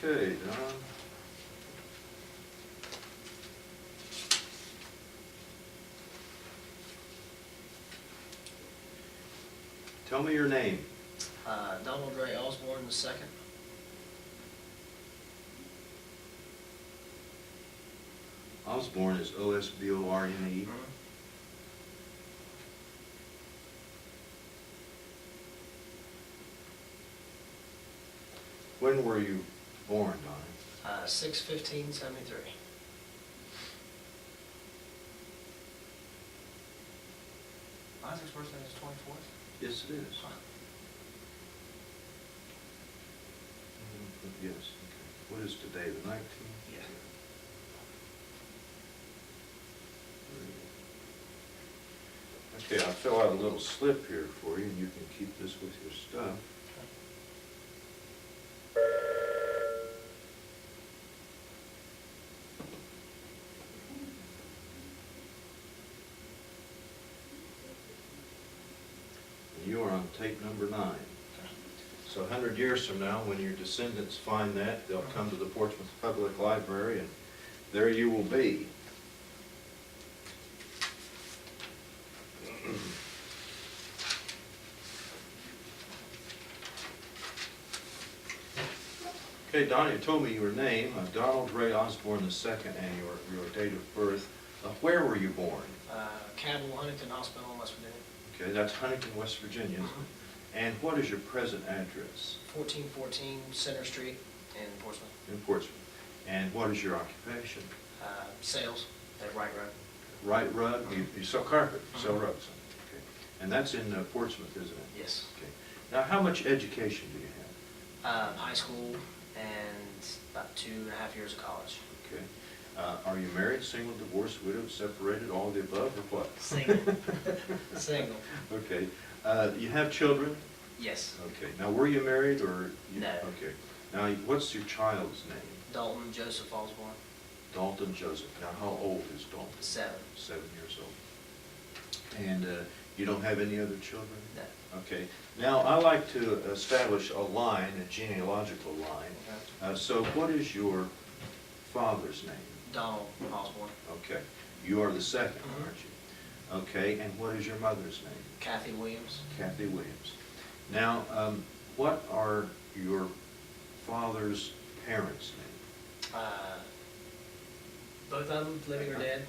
Okay, Don. Tell me your name. Donald Ray Osborne II. Osborne is Osborne. When were you born, Donnie? 6/15/73. Isaac's birthday is 24th. Yes, it is. Huh. Yes, okay. What is today, the 19th? Yeah. Okay, I'll fill out a little slip here for you, and you can keep this with your stuff. You are on tape number 9. So 100 years from now, when your descendants find that, they'll come to the Portsmouth Public Library, and there you will be. Okay, Donnie, you told me your name, Donald Ray Osborne II, and your date of birth. Where were you born? Cabell Huntington Hospital in West Virginia. Okay, that's Huntington, West Virginia, isn't it? And what is your present address? 1414 Center Street in Portsmouth. In Portsmouth. And what is your occupation? Sales at Wright Road. Right rug? You sell carpet, you sell rugs. Okay. And that's in Portsmouth, isn't it? Yes. Okay. Now, how much education do you have? High school and about 2.5 years of college. Okay. Are you married, single, divorced, widowed, separated, all of the above, or what? Single. Single. Okay. You have children? Yes. Okay. Now, were you married, or? No. Okay. Now, what's your child's name? Dalton Joseph Osborne. Dalton Joseph. Now, how old is Dalton? 7. 7 years old. And you don't have any other children? No. Okay. Now, I like to establish a line, a genealogical line. Okay. So what is your father's name? Donald Osborne. Okay. You are the second, aren't you? Okay. And what is your mother's name? Kathy Williams. Kathy Williams. Now, what are your father's parents' names? Both of them living or dead.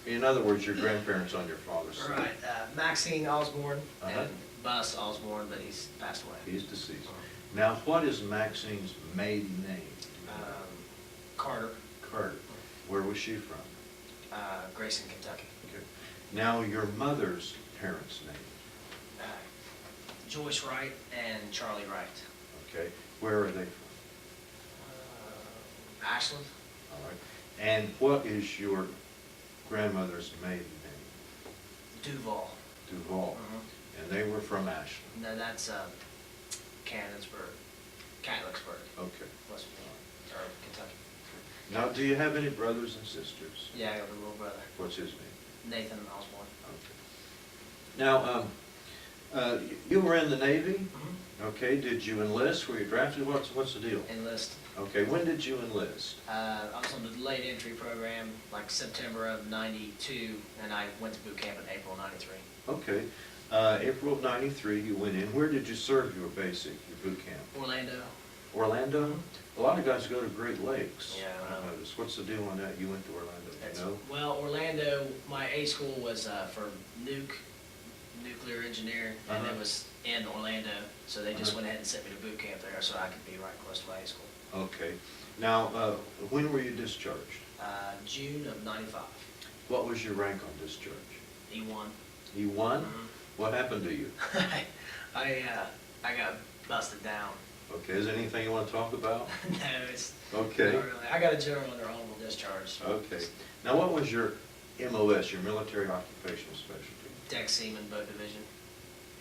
In other words, your grandparents on your father's side. Right. Maxine Osborne Uh-huh. and Bus Osborne, but he's passed away. He's deceased. Now, what is Maxine's maiden name? Carter. Carter. Where was she from? Grayson, Kentucky. Okay. Now, your mother's parents' name? Joyce Wright and Charlie Wright. Okay. Where are they from? Ashland. All right. And what is your grandmother's maiden name? Duval. Duval. And they were from Ashland. No, that's Cannonsburg, Catlicksburg, Okay. West Virginia, or Kentucky. Now, do you have any brothers and sisters? Yeah, I got a little brother, What's his name? Nathan Osborne. Okay. Now, you were in the Navy? Okay. Did you enlist? Were you drafted? What's the deal? Enlist. Okay. When did you enlist? I was on the delayed entry program, like September of '92, and I went to boot camp in April '93. Okay. April of '93, you went in. Where did you serve your basic, your boot camp? Orlando. Orlando? A lot of guys go to Great Lakes. Yeah, I know. What's the deal on that? You went to Orlando, you know? Well, Orlando, my A school was for nuclear engineering, and it was in Orlando, so they just went ahead and sent me to boot camp there so I could be right close to my A school. Okay. Now, when were you discharged? June of '95. What was your rank on discharge? E1. E1? What happened to you? I got busted down. Okay, is there anything you want to talk about? No, it's Okay. not really. I got a general under honorable discharge. Okay. Now, what was your MOS, your military occupational specialty? Deck Seaman Boat Division.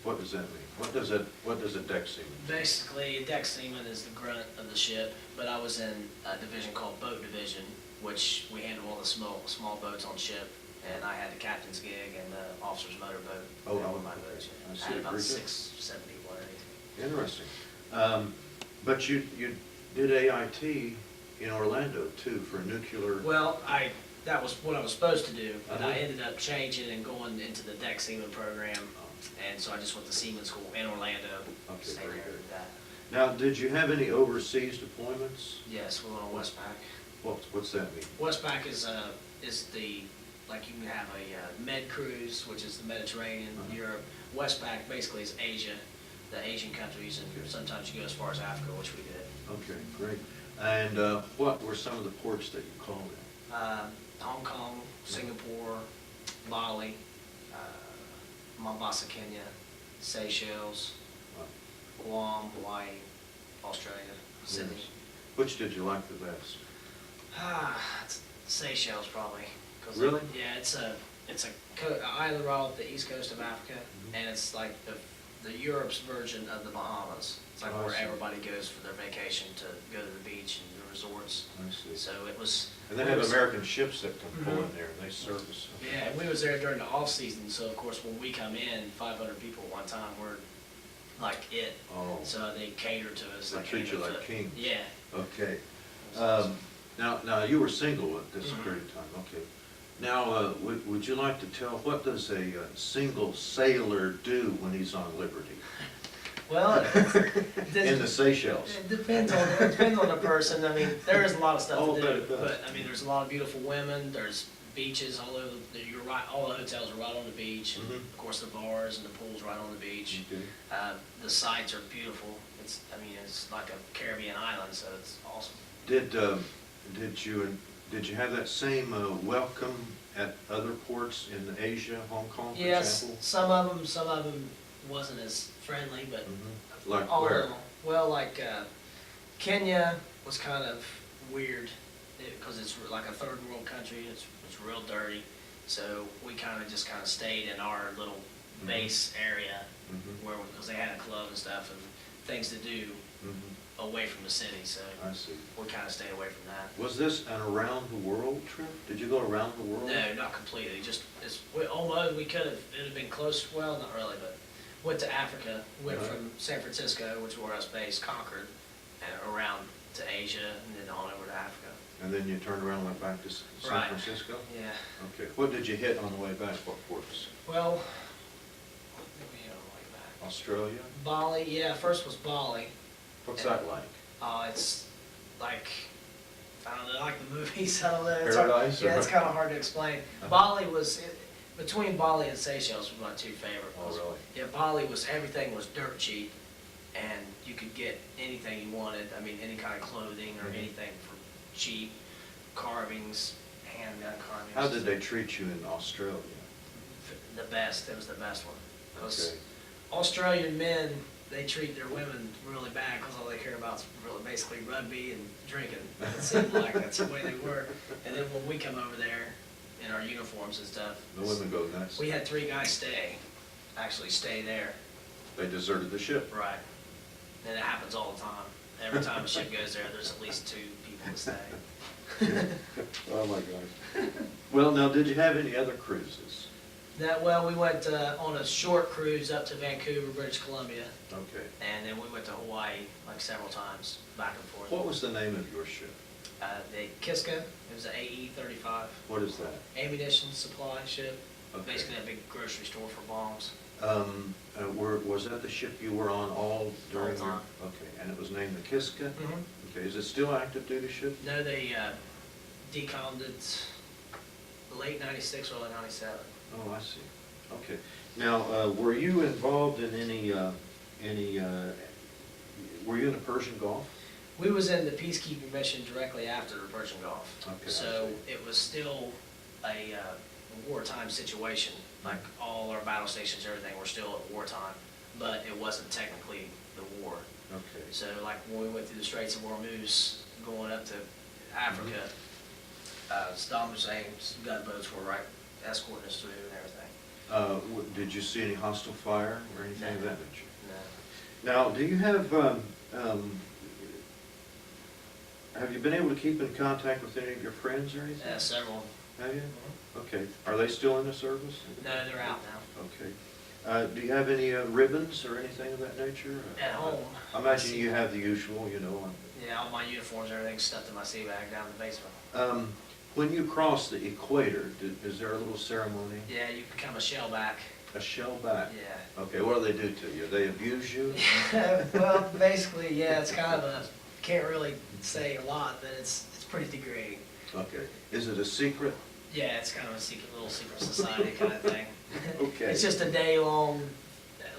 What does that mean? What does a deck seaman do? Basically, deck seaman is the grunt of the ship, but I was in a division called Boat Division, which we handle all the small boats on ship, and I had the captain's gig and the officer's motorboat. Oh, all okay. my boats. I see. I had about Very good. 6, 7 people underneath me. Interesting. But you did AIT in Orlando too for nuclear. Well, that was what I was supposed to do, but I Uh-huh. ended up changing and going into the deck seaman program. And so I just went to seaman school in Orlando. Okay, Stayed very there good. with that. Now, did you have any overseas deployments? Yes, we went on Westpac. What's that mean? Westpac is the, like you can have a med cruise, which is the Mediterranean, Uh-huh. Europe. Westpac basically is Asia, the Asian countries, and Okay. sometimes you go as far as Africa, which we did. Okay, great. And what were some of the ports that you called in? Hong Kong, Singapore, Bali, Mombasa, Kenya, Seychelles, Guam, Hawaii, Australia, Sydney. Yes. Which did you like the best? It's Seychelles probably. 'Cause Really? Yeah, it's a island right off the east coast of Africa, Mhm. and it's like the Europe's version of the Bahamas. It's like Oh, I where see. everybody goes for their vacation to go to the beach and the resorts. I see. So it was. And they it have was- American ships that can pull in Mhm. there and they service. Yeah, and we was there during the off season, so of course when we come in, 500 people at one time, we're like it. Oh. So they cater to us. They treat you like kings. Yeah. Okay. Now you were single at this Mhm. period of time, okay. Now, would you like to tell, what does a single sailor do when he's on liberty? Well, In the Seychelles? it depends on the person. I mean, there is a lot of stuff Oh, to but do, it does. but I mean, there's a lot of beautiful women. There's beaches all over. You're right. All the hotels are right on the beach. And Mhm. of course, the bars and the pools right on the beach. Okay. The sights are beautiful. It's like a Caribbean island, so it's awesome. Did you have that same welcome at other ports in Asia, Hong Kong, for Yes, example? some of them wasn't as friendly, but Mhm. Like all where? of them. Well, like Kenya was kind of weird because it's like a third world country. It's real dirty, so we kind of stayed in our little Mhm. base area Mhm. because they had a club and stuff and things to do Mhm. away from the city. So I see. we kind of stayed away from that. Was this an around-the-world trip? Did you go around the world? No, not completely. Just we could have. It'd have been close. Well, not really, but went to Africa. Went Right. from San Francisco, which is where I was based, Concord, and around to Asia, and then on over to Africa. And then you turned around and went back to San Right. Francisco? Yeah. Okay. What did you hit on the way back? What ports? Well, what did we hit on the way back? Australia? Bali. Yeah, first was Bali. What's that like? It's like, I don't know, like the movies. I don't know. It's hard- Paradise, Yeah, or- it's kind of hard to explain. Uh-huh. Bali was between Bali and Seychelles was my two favorite Oh, ones. really? Yeah, Bali was everything was dirt cheap, and you could get anything you wanted. I mean, any kind of clothing or Mhm. anything for cheap. Carvings, handgun carvings. How did they treat you in Australia? The best. It was the best one. 'Cause Okay. Australian men, they treat their women really bad because all they care about is really basically rugby and drinking. It seemed like that's the way they were. And then when we come over there in our uniforms and stuff, The women go nuts. we had 3 guys actually stay there. They deserted the ship. Right. And it happens all the time. Every time a ship goes there, there's at least 2 people to stay. Oh, my gosh. Well, now, did you have any other cruises? Well, we went on a short cruise up to Vancouver, British Columbia, Okay. and then we went to Hawaii like several times, back and forth. What was the name of your ship? The Kiska, it was an AE-35 What is that? ammunition supply ship, Okay. basically a big grocery store for bombs. Was that the ship you were on all during All the your? time. Okay, and it was named the Kiska? Mhm. Okay, is it still active duty ship? No, they decommed it late 96, early 97. Oh, I see. Okay. Now, were you involved in were you in the Persian Gulf? We was in the peacekeeping mission directly after the Persian Gulf. Okay, I So see. it was still a wartime situation. Like all our battle stations, everything were still at wartime, but it wasn't technically the war. Okay. So like when we went through the Straits of Hormuz, going up to Africa, Saddam Hussein's gunboats were right escorting us through and everything. Did you see any hostile fire or anything of No. that nature? No. Now, do you have you been able to keep in contact with any of your friends or anything? Several. Have you? Okay. Are they still in the service? No, they're out now. Okay. Do you have any ribbons or anything of that nature? At home. I imagine you have the usual, you know. Yeah, all my uniforms, everything's stuffed in my sea bag down in the basement. When you cross the equator, is there a little ceremony? Yeah, you become a shellback. A shellback? Yeah. Okay, what do they do to you? They abuse you? Well, basically, yeah, it's kind of a, can't really say a lot, but it's pretty degrading. Okay. Is it a secret? Yeah, it's kind of a secret, little secret society kind of thing. Okay. It's just a day-long,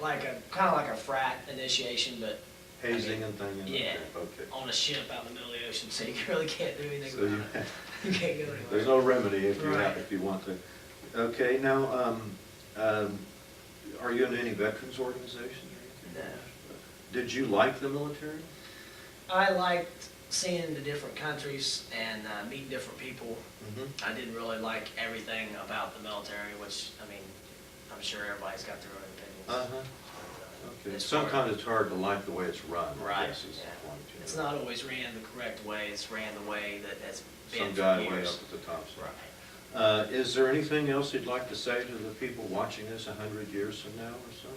kind of like a frat initiation, but. Hazing and thing? Yeah. Okay. On a ship out in the middle of the ocean, so you really can't do anything So about it. You can't go anywhere. there's no remedy if Right. if you want to. Okay, now, are you in any veterans organizations or anything? No. Did you like the military? I liked seeing the different countries and meeting different people. Mm-hmm. I didn't really like everything about the military, which, I mean, I'm sure everybody's got their own opinions. Uh-huh. Okay. As far- Sometimes it's hard to like the way it's run, I Right, guess is the yeah. point, you It's know. not always ran the correct way, it's ran the way that has been Some guy for way years. up at the top. Right. Is there anything else you'd like to say to the people watching this 100 years from now or so?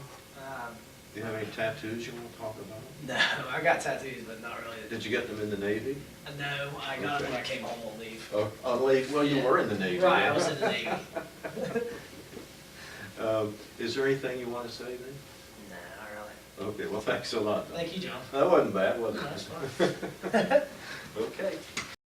Do you have any tattoos you want to talk about? No, I got tattoos, but not really. Did you get them in the Navy? No, I got them when I came home on leave. Oh, on leave? Well, you Yeah. were in the Navy. Right, I weren't was you? in the Navy. Is there anything you want to say then? No, not really. Okay, well, thanks a lot. Thank you, John. That wasn't bad, was No, it? that's fine. Okay.